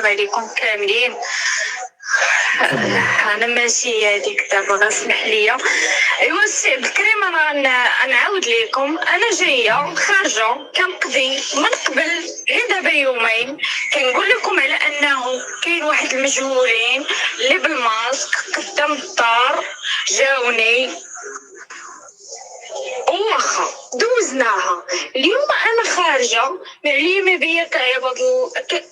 السلام عليكم كاملين. انا ماشي هذيك دابا غاسمح ليا. ايوا السي بكريم انا نعاود لكم، انا جايه خارجه كنقضي من قبل غير دابا يومين كنقول لكم على انه كاين واحد المجهولين اللي بالماسك قدام الدار جاوني، واخا دوزناها. اليوم انا خارجه معليمه بيا كعباد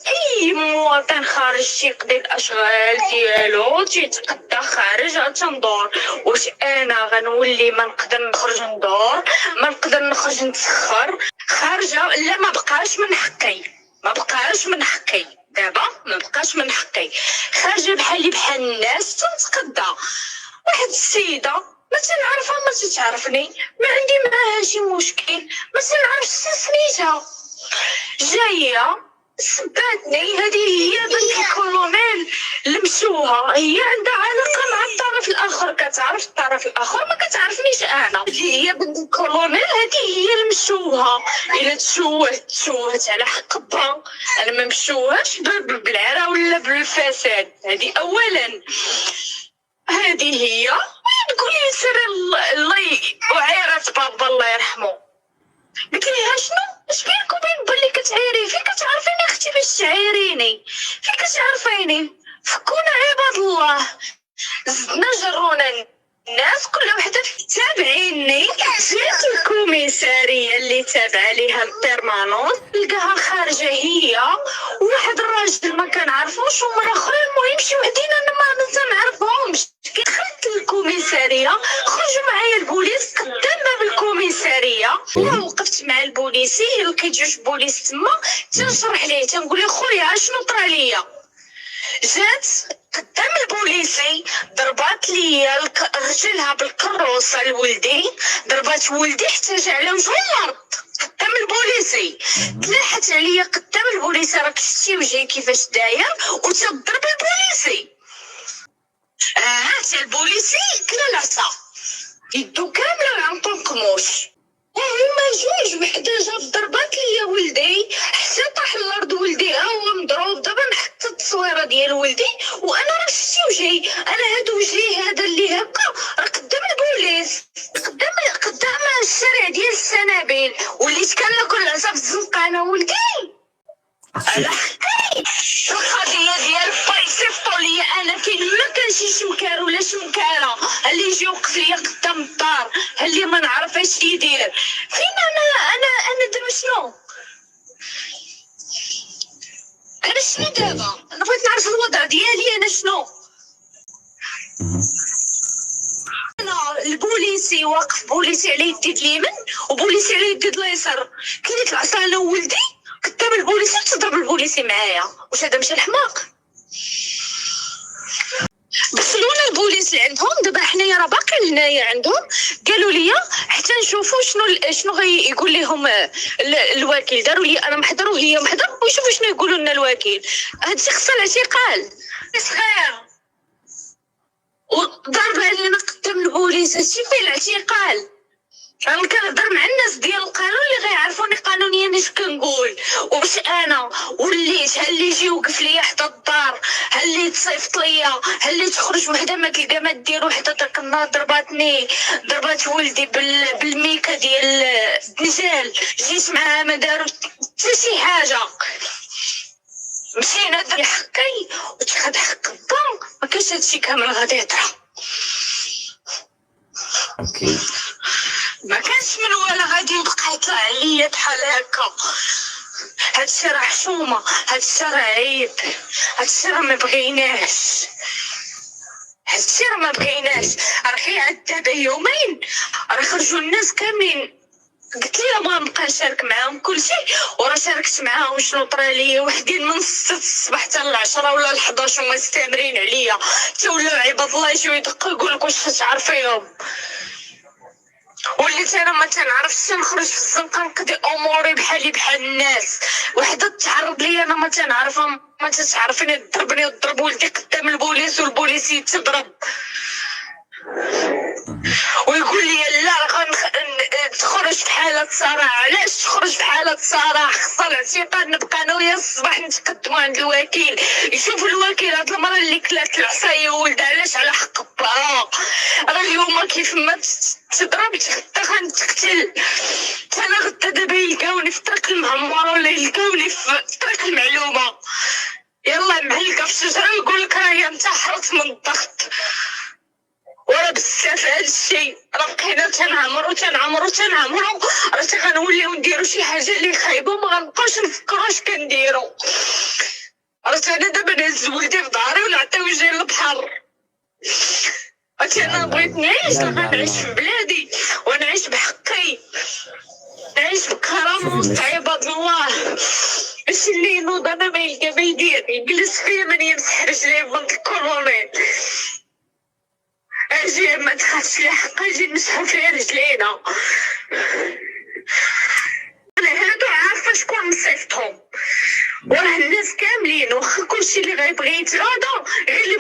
اي مواطن خارج تيقضي الاشغال ديالو تيتقدى خارج تندور. واش انا غنولي ما نقدر نخرج ندور، ما نقدر نخرج نتسخر خارجه؟ لا، ما بقاش من حقي، ما بقاش من حقي دابا، ما بقاش من حقي. خارجه بحالي بحال الناس تنتقدى. واحد السيده ما تنعرفها ما تتعرفني، ما عندي معاها شي مشكل، ما تنعرفش سميتها، جايه سباتني. هذه هي بنت الكولونيل المشوها، هي عندها علاقه مع الطرف الاخر، كتعرف الطرف الاخر ما كتعرفنيش انا. هي بنت الكولونيل، هذه هي المشوها. الا تشوهت على حق با، انا ما مشوهاش بالعرا ولا بالفساد. هذه اولا. هذه هي تقول لي سر الله وعيرات بابا الله يرحمه. قلت لها شنو اش بينك وبين بلي كتعيري؟ فين كتعرفيني اختي باش تعيريني؟ فين كتعرفيني؟ فكونا عباد الله، زدنا جرونا الناس كل وحده تابعيني. جات الكوميساريه اللي تابعه ليها البيرمانونس لقاها خارجه هي وواحد الراجل ما كنعرفوش ومرا اخرى. المهم شي وحدين انا ما نعرفهمش. دخلت الكوميساريه، خرجوا معايا البوليس قدام باب الكوميساريه. وقفت مع البوليسي، لقيت جوج بوليس تما تنشرح ليه، تنقول له خويا شنو طرا ليا. جات قدام البوليسي ضربات لي رجلها بالكروسه لولدي، ضربات ولدي حتى جا على وجهو الارض قدام البوليسي. تلاحت عليا قدام البوليسي، راك شتي وجهي كيفاش داير، وتضرب البوليسي. حتى البوليسي كلا العصا يدو كامله عن طنقموش. هما جوج، وحده جات ضربات ليا ولدي حتى طاح الارض ولدي، هو مضروب. دابا نحط التصويره ديال ولدي وانا راه شتي وجهي، انا هاد وجهي هذا اللي هكا راه قدام البوليس، قدام الشارع ديال السنابل، وليت كناكل العصا في الزنقانه ولدي على حقي. القضيه ديال بايصيفطو ليا انا فين ما كان شي شمكار ولا شمكاره اللي يجي يوقف ليا قدام الدار اللي ما نعرف اش يدير. فين انا دابا شنو؟ انا شنو دابا؟ انا بغيت نعرف الوضع ديالي انا شنو. انا البوليسي واقف، بوليسي على يدي اليمين وبوليسي على يدي اليسار، كاين العصا انا وولدي قدام البوليسي وتضرب البوليسي معايا. واش هذا ماشي الحماق؟ دخلونا البوليس اللي عندهم دابا حنايا راه باقي لنايا عندهم، قالوا لي حتى نشوفوا شنو غيقول لهم الوكيل. داروا لي انا محضر وهي محضر ويشوفوا شنو يقولوا لنا الوكيل. هادشي خصها الاعتقال صغير وضربها لينا قدام البوليس، هادشي فيه الاعتقال. انا كنهضر مع الناس ديال القانون اللي غيعرفوني قانونيا اش كنقول. واش انا وليت اللي يجي يوقف ليا حدا الدار، اللي تصيفط ليا، اللي تخرج وحده ما تلقى ما دير، وحده داك النهار ضرباتني، ضربات ولدي بالميكا ديال الدجال، جيت معاها ما داروا حتى شي حاجه. مشينا درت حقي وتاخد حق الضم، ما كاينش هادشي كامل غادي يطرا. اوكي ما كانش من ولا غادي يبقى يطلع عليا بحال هكا. هادشي راه حشومه، هادشي راه عيب، هادشي راه ما بغيناش، هادشي راه ما بغيناش. راه كيعاد دابا يومين راه خرجوا الناس كاملين. قلت لها ما نبقى نشارك معاهم كلشي، وراه شاركت معاهم شنو طرا ليا. وحدين من 6 الصباح حتى ل 10 ولا ل 11 هما مستمرين عليا، حتى ولاو عباد الله يجيو يدقوا يقولك واش تعرفيهم. وليت انا ما تنعرفش نخرج في الزنقه نقضي اموري بحالي بحال الناس. وحده تعرض لي انا ما تنعرفها ما تتعرفني، تضربني وتضرب ولدي قدام البوليس والبوليس يتضرب ويقول لي لا تخرج في حاله صراحه. علاش تخرج في حاله صراحه؟ خصها الاعتقال نبقى انا ويا الصباح نتقدموا عند الوكيل يشوف الوكيل هاد المراه اللي كلات العصايه ولدها علاش على حق باها. راه اليوم كيف ما تضربت غدا غنتقتل انا. غدا دابا يلقاوني في طريق المعموره ولا يلقاوني في طريق المعلومه يلا معلقه في الشجره ويقول لك راهي انتحرت من الضغط. ورا بزاف هادشي راه بقينا تنعمرو راه غنوليو نديرو شي حاجه اللي خايبه وما غنبقاوش نفكروا اش كنديرو. راه انا دابا نهز ولدي في داري ونعطي وجهي للبحر. انا بغيت نعيش غنعيش في بلادي ونعيش بحقي نعيش بكرامه وسط عباد الله. ماشي اللي ينوض انا ما يلقى ما يدير يجلس فيا من يمسح رجليه بنت الكورونيل. اجي ما تخافش لي حق اجي نمسحو فيها رجلينا. انا هادو عارفه شكون مصيفطهم وراه الناس كاملين واخا كلشي اللي غيبغي يتغاضى غير اللي